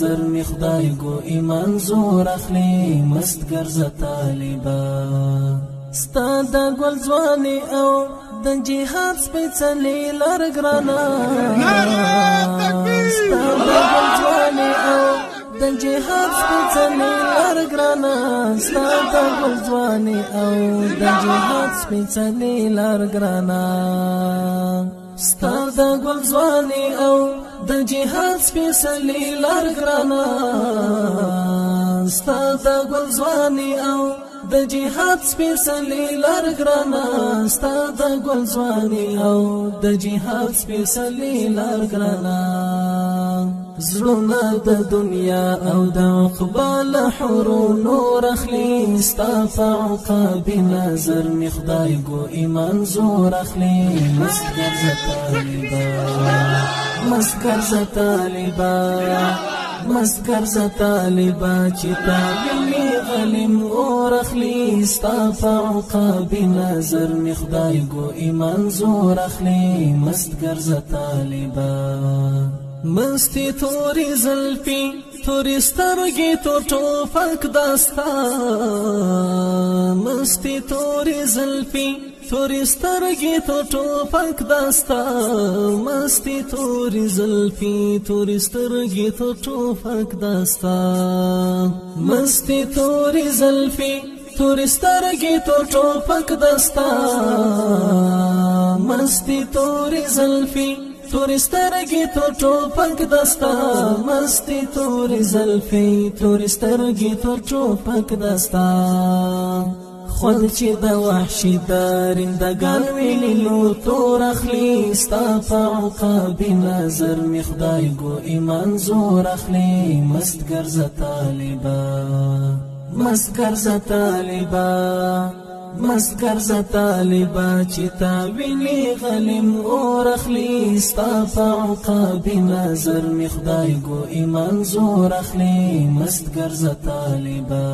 نظر می خدای گو ایمان زور اخلی مست ګرځه طالبا ستا د ګل ځواني او د جهاد سپېڅلې لار ګرانه ستا د ګل ځواني او د جهاد سپېڅلې لار ګرانه ستا د ګل ځواني او د جهاد سپېڅلې لار ګرانه ستا د ګل ځواني او د جهاد سپېڅلې لار ګرانه ستا د ګل ځواني او د جهاد سپېڅلې لار ګرانه ستا د ګل ځواني او د جهاد سپېڅلې لار ګرانه زړونه د دنیا او د عقبا له حورو نور اخلي ستا په عقاب نظر می خدای ګو ایمان زور اخلي مست ګرځه طالبا مست ګرځه طالبا مست ګرځه طالبا چې تا ویني غلیم اور اخلي ستا په عقاب نظر می خدای ګو ایمان زور اخلي مست ګرځه طالبا مستی توری زلفی توری سترگی تو ټوپک داستا مستی توری زلفی توری سترگی تو ټوپک داستا مستی توری زلفی توری سترگی تو ټوپک داستا مستی توری زلفی توری سترگی تو ټوپک داستا مستی توری زلفی توری سترگی تو ټوپک دستا مستی توری زلفی توری سترگی تو ټوپک دستا خوند چې د وحشي درندگان ویلو تور اخلي ستا په عقاب نظر می خدای ګو ایمان زور اخلي مست ګرځه طالبا مست ګرځه طالبا مست ګرځه طالبا چې تا ویني غلیم اور اخلي ستا په عقاب نظر می خدای ګو ایمان زور اخلي مست ګرځه طالبا